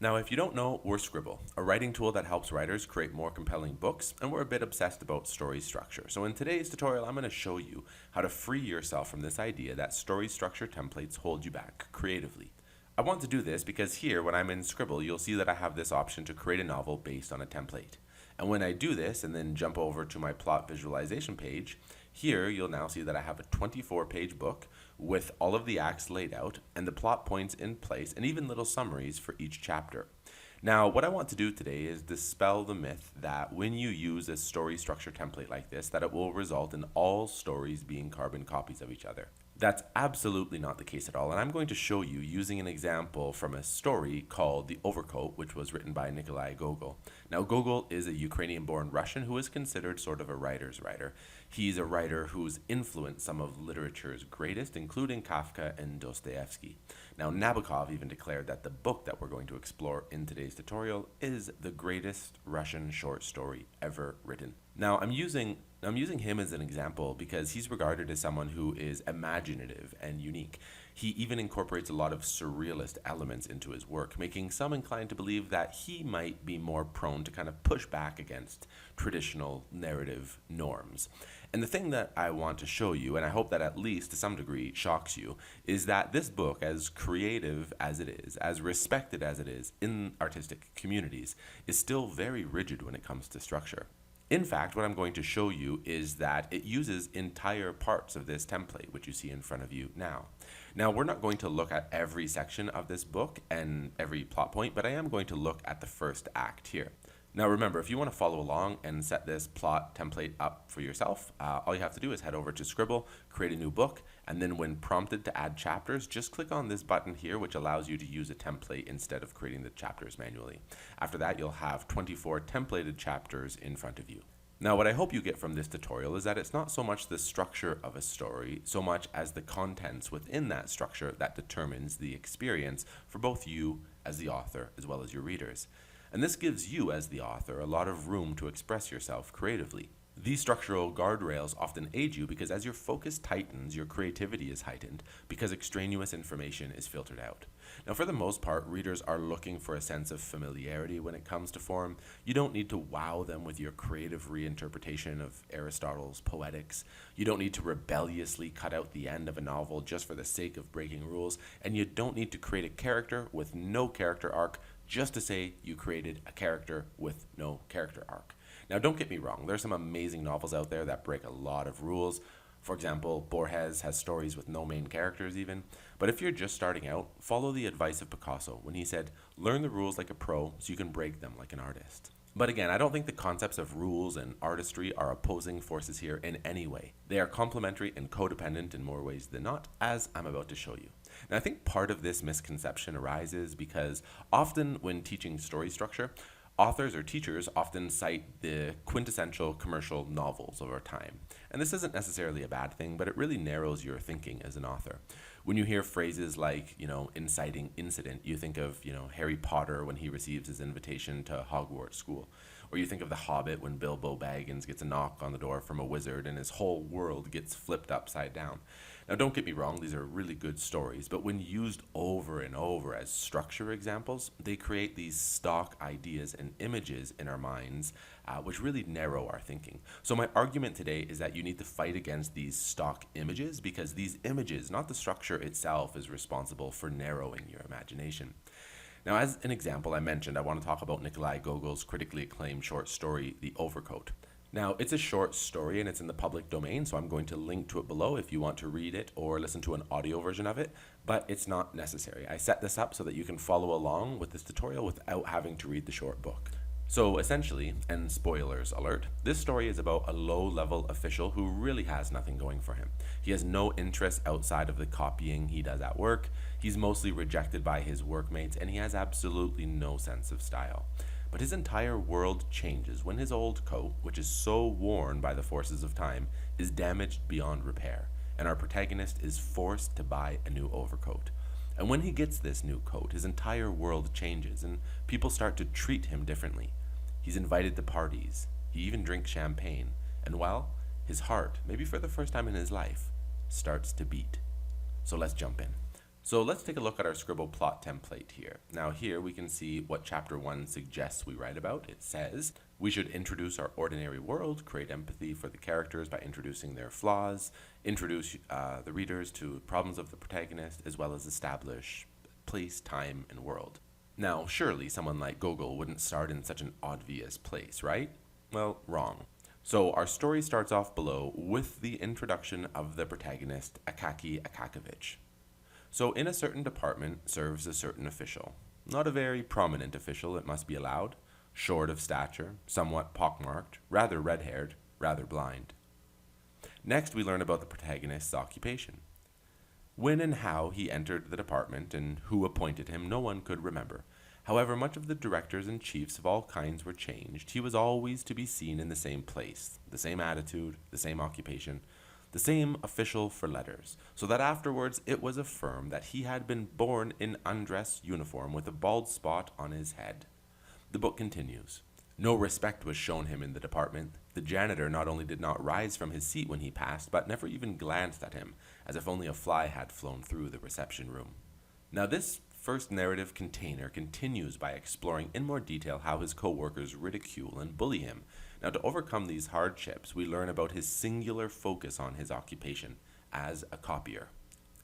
Now, if you don't know, we're Scribble, a writing tool that helps writers create more compelling books, and we're a bit obsessed about story structure. So in today's tutorial, I'm going to show you how to free yourself from this idea that story structure templates hold you back creatively. I want to do this because here, when I'm in Scribble, you'll see that I have this option to create a novel based on a template. And when I do this and then jump over to my plot visualization page, here you'll now see that I have a 24-page book with all of the acts laid out and the plot points in place and even little summaries for each chapter. Now, what I want to do today is dispel the myth that when you use a story structure template like this, that it will result in all stories being carbon copies of each other. That's absolutely not the case at all, and I'm going to show you using an example from a story called The Overcoat, which was written by Nikolai Gogol. Now, Gogol is a Ukrainian-born Russian who is considered sort of a writer's writer. He's a writer who's influenced some of literature's greatest, including Kafka and Dostoevsky. Now, Nabokov even declared that the book that we're going to explore in today's tutorial is the greatest Russian short story ever written. Now, I'm using him as an example because he's regarded as someone who is imaginative and unique. He even incorporates a lot of surrealist elements into his work, making some inclined to believe that he might be more prone to kind of push back against traditional narrative norms. And the thing that I want to show you, and I hope that at least to some degree shocks you, is that this book, as creative as it is, as respected as it is in artistic communities, is still very rigid when it comes to structure. In fact, what I'm going to show you is that it uses entire parts of this template, which you see in front of you now. Now, we're not going to look at every section of this book and every plot point, but I am going to look at the first act here. Now, remember, if you want to follow along and set this plot template up for yourself, all you have to do is head over to Scribble, create a new book, and then when prompted to add chapters, just click on this button here, which allows you to use a template instead of creating the chapters manually. After that, you'll have 24 templated chapters in front of you. Now, what I hope you get from this tutorial is that it's not so much the structure of a story, so much as the contents within that structure that determines the experience for both you as the author as well as your readers. And this gives you, as the author, a lot of room to express yourself creatively. These structural guardrails often aid you because as your focus tightens, your creativity is heightened because extraneous information is filtered out. Now, for the most part, readers are looking for a sense of familiarity when it comes to form. You don't need to wow them with your creative reinterpretation of Aristotle's Poetics. You don't need to rebelliously cut out the end of a novel just for the sake of breaking rules. And you don't need to create a character with no character arc just to say you created a character with no character arc. Now, don't get me wrong, there's some amazing novels out there that break a lot of rules. For example, Borges has stories with no main characters even. But if you're just starting out, follow the advice of Picasso when he said, learn the rules like a pro so you can break them like an artist. But again, I don't think the concepts of rules and artistry are opposing forces here in any way. They are complementary and codependent in more ways than not, as I'm about to show you. And I think part of this misconception arises because often when teaching story structure, authors or teachers often cite the quintessential commercial novels of our time. And this isn't necessarily a bad thing, but it really narrows your thinking as an author. When you hear phrases like, inciting incident, you think of, Harry Potter when he receives his invitation to Hogwarts school. Or you think of The Hobbit when Bilbo Baggins gets a knock on the door from a wizard and his whole world gets flipped upside down. Now, don't get me wrong, these are really good stories, but when used over and over as structure examples, they create these stock ideas and images in our minds, which really narrow our thinking. So my argument today is that you need to fight against these stock images because these images, not the structure itself, is responsible for narrowing your imagination. Now, as an example I mentioned, I want to talk about Nikolai Gogol's critically acclaimed short story, The Overcoat. Now, it's a short story and it's in the public domain, so I'm going to link to it below if you want to read it or listen to an audio version of it, but it's not necessary. I set this up so that you can follow along with this tutorial without having to read the short book. So essentially, and spoilers alert, this story is about a low-level official who really has nothing going for him. He has no interest outside of the copying he does at work, he's mostly rejected by his workmates, and he has absolutely no sense of style. But his entire world changes when his old coat, which is so worn by the forces of time, is damaged beyond repair, and our protagonist is forced to buy a new overcoat. And when he gets this new coat, his entire world changes, and people start to treat him differently. He's invited to parties, he even drinks champagne, and well, his heart, maybe for the first time in his life, starts to beat. So let's jump in. So let's take a look at our Scribble plot template here. Now here we can see what chapter 1 suggests we write about. It says we should introduce our ordinary world, create empathy for the characters by introducing their flaws, introduce the readers to problems of the protagonist, as well as establish place, time, and world. Now surely someone like Gogol wouldn't start in such an obvious place, right? Well, wrong. So our story starts off below with the introduction of the protagonist, Akaki Akakovich. So in a certain department serves a certain official. Not a very prominent official, it must be allowed. Short of stature, somewhat pockmarked, rather red-haired, rather blind. Next we learn about the protagonist's occupation. When and how he entered the department and who appointed him, no one could remember. However, much of the directors and chiefs of all kinds were changed. He was always to be seen in the same place, the same attitude, the same occupation, the same official for letters, so that afterwards it was affirmed that he had been born in undress uniform with a bald spot on his head. The book continues. No respect was shown him in the department. The janitor not only did not rise from his seat when he passed, but never even glanced at him, as if only a fly had flown through the reception room. Now this first narrative container continues by exploring in more detail how his co-workers ridicule and bully him. Now to overcome these hardships, we learn about his singular focus on his occupation as a copier.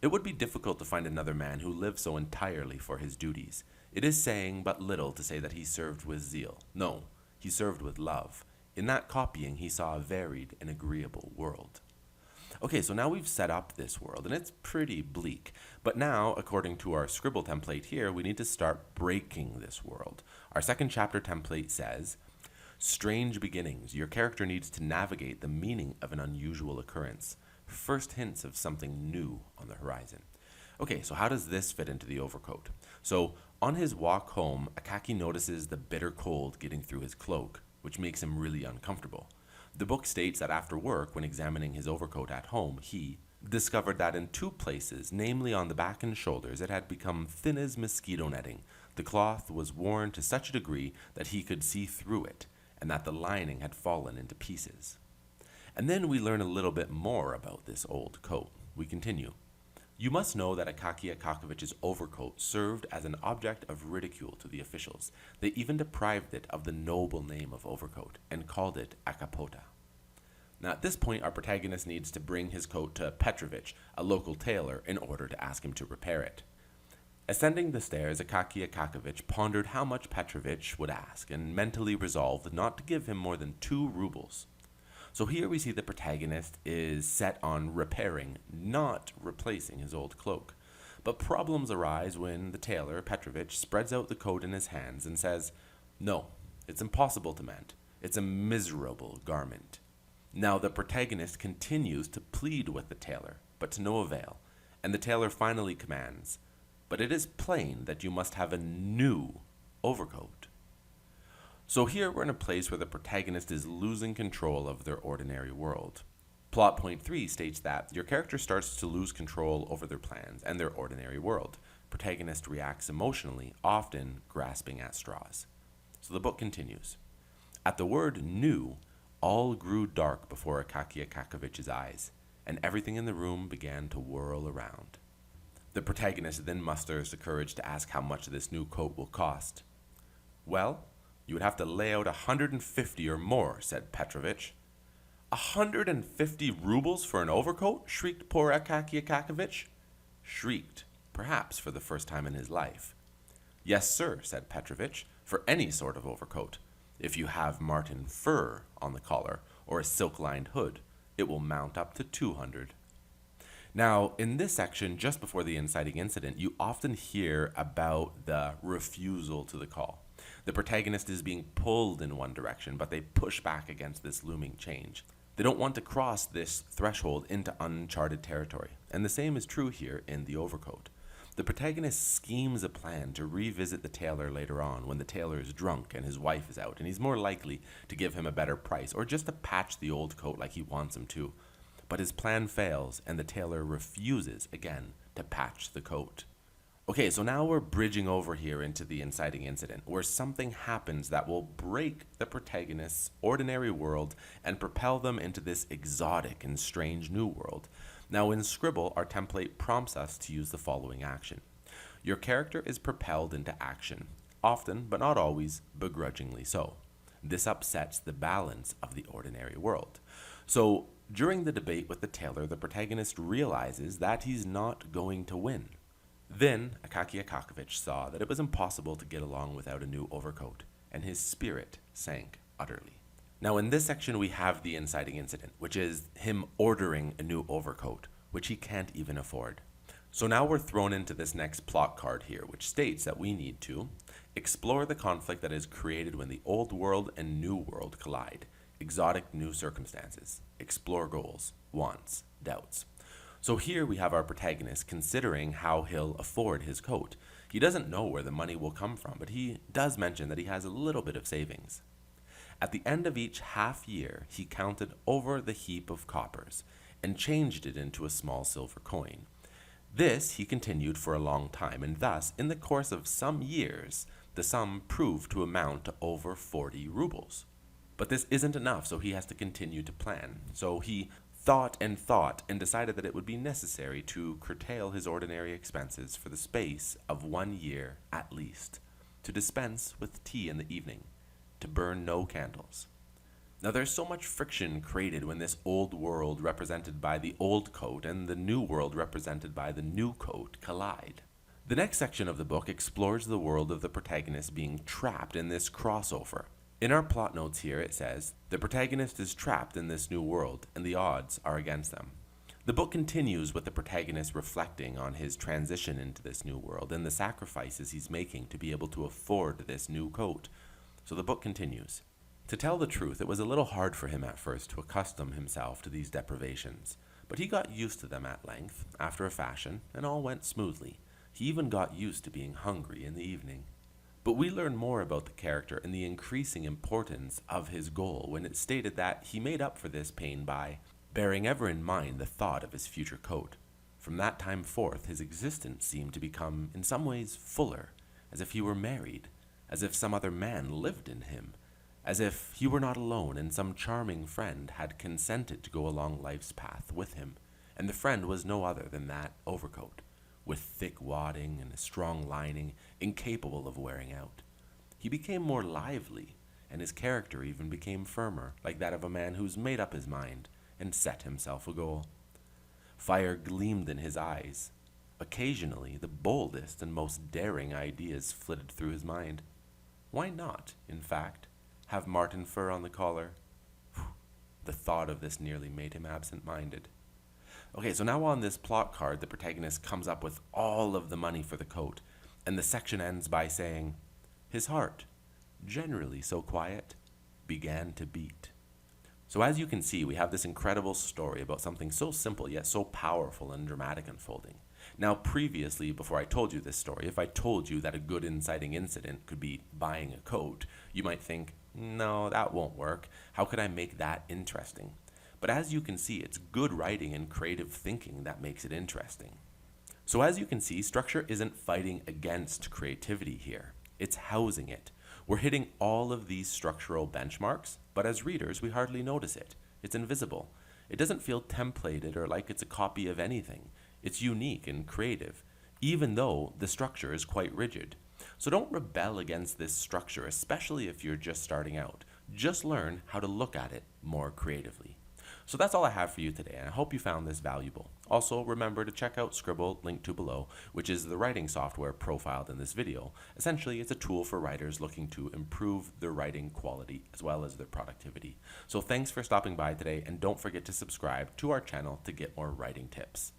It would be difficult to find another man who lived so entirely for his duties. It is saying but little to say that he served with zeal. No, he served with love. In that copying, he saw a varied and agreeable world. Okay, so now we've set up this world, and it's pretty bleak. But now, according to our Scribble template here, we need to start breaking this world. Our second chapter template says, strange beginnings. Your character needs to navigate the meaning of an unusual occurrence. First hints of something new on the horizon. Okay, so how does this fit into the overcoat? So, on his walk home, Akaki notices the bitter cold getting through his cloak, which makes him really uncomfortable. The book states that after work, when examining his overcoat at home, he discovered that in two places, namely on the back and shoulders, it had become thin as mosquito netting. The cloth was worn to such a degree that he could see through it, and that the lining had fallen into pieces. And then we learn a little bit more about this old coat. We continue. You must know that Akaki Akakovich's overcoat served as an object of ridicule to the officials. They even deprived it of the noble name of overcoat and called it Akapota. Now at this point, our protagonist needs to bring his coat to Petrovich, a local tailor, in order to ask him to repair it. Ascending the stairs, Akaki Akakovich pondered how much Petrovich would ask and mentally resolved not to give him more than 2 rubles. So here we see the protagonist is set on repairing, not replacing his old cloak. But problems arise when the tailor, Petrovich, spreads out the coat in his hands and says, no, it's impossible to mend. It's a miserable garment. Now the protagonist continues to plead with the tailor, but to no avail, and the tailor finally commands, but it is plain that you must have a new overcoat. So here we're in a place where the protagonist is losing control of their ordinary world. Plot point 3 states that your character starts to lose control over their plans and their ordinary world. Protagonist reacts emotionally, often grasping at straws. So the book continues. At the word new, all grew dark before Akaki Akakovich's eyes, and everything in the room began to whirl around. The protagonist then musters the courage to ask how much this new coat will cost. Well, you would have to lay out 150 or more, said Petrovich. 150 rubles for an overcoat? Shrieked poor Akaki Akakovich. Shrieked, perhaps for the first time in his life. Yes, sir, said Petrovich, for any sort of overcoat. If you have marten fur on the collar or a silk-lined hood, it will mount up to 200. Now, in this section, just before the inciting incident, you often hear about the refusal to the call. The protagonist is being pulled in one direction, but they push back against this looming change. They don't want to cross this threshold into uncharted territory, and the same is true here in The Overcoat. The protagonist schemes a plan to revisit the tailor later on when the tailor is drunk and his wife is out, and he's more likely to give him a better price or just to patch the old coat like he wants him to. But his plan fails, and the tailor refuses again to patch the coat. Okay, so now we're bridging over here into the inciting incident, where something happens that will break the protagonist's ordinary world and propel them into this exotic and strange new world. Now in Scribble, our template prompts us to use the following action. Your character is propelled into action, often, but not always, begrudgingly so. This upsets the balance of the ordinary world. So, during the debate with the tailor, the protagonist realizes that he's not going to win. Then, Akaki Akakovich saw that it was impossible to get along without a new overcoat, and his spirit sank utterly. Now, in this section, we have the inciting incident, which is him ordering a new overcoat, which he can't even afford. So now we're thrown into this next plot card here, which states that we need to explore the conflict that is created when the old world and new world collide, exotic new circumstances, explore goals, wants, doubts. So here we have our protagonist considering how he'll afford his coat. He doesn't know where the money will come from, but he does mention that he has a little bit of savings. At the end of each half year, he counted over the heap of coppers and changed it into a small silver coin. This he continued for a long time, and thus, in the course of some years, the sum proved to amount to over 40 rubles. But this isn't enough, so he has to continue to plan. So he thought and decided that it would be necessary to curtail his ordinary expenses for the space of 1 year at least, to dispense with tea in the evening, to burn no candles. Now there's so much friction created when this old world represented by the old coat and the new world represented by the new coat collide. The next section of the book explores the world of the protagonist being trapped in this crossover. In our plot notes here it says, the protagonist is trapped in this new world and the odds are against them. The book continues with the protagonist reflecting on his transition into this new world and the sacrifices he's making to be able to afford this new coat. So the book continues. To tell the truth, it was a little hard for him at first to accustom himself to these deprivations, but he got used to them at length, after a fashion, and all went smoothly. He even got used to being hungry in the evening. But we learn more about the character and the increasing importance of his goal when it's stated that he made up for this pain by bearing ever in mind the thought of his future coat. From that time forth, his existence seemed to become, in some ways, fuller, as if he were married, as if some other man lived in him, as if he were not alone and some charming friend had consented to go along life's path with him, and the friend was no other than that overcoat, with thick wadding and a strong lining, incapable of wearing out. He became more lively, and his character even became firmer, like that of a man who's made up his mind and set himself a goal. Fire gleamed in his eyes. Occasionally, the boldest and most daring ideas flitted through his mind. Why not, in fact, have marten fur on the collar? The thought of this nearly made him absent-minded. Okay, so now on this plot card, the protagonist comes up with all of the money for the coat, and the section ends by saying, his heart, generally so quiet, began to beat. So as you can see, we have this incredible story about something so simple yet so powerful and dramatic unfolding. Now previously, before I told you this story, if I told you that a good inciting incident could be buying a coat, you might think, no, that won't work. How could I make that interesting? But as you can see, it's good writing and creative thinking that makes it interesting. So as you can see, structure isn't fighting against creativity here. It's housing it. We're hitting all of these structural benchmarks, but as readers, we hardly notice it. It's invisible. It doesn't feel templated or like it's a copy of anything. It's unique and creative, even though the structure is quite rigid. So don't rebel against this structure, especially if you're just starting out. Just learn how to look at it more creatively. So that's all I have for you today, and I hope you found this valuable. Also, remember to check out Scribble, linked to below, which is the writing software profiled in this video. Essentially, it's a tool for writers looking to improve their writing quality as well as their productivity. So thanks for stopping by today, and don't forget to subscribe to our channel to get more writing tips.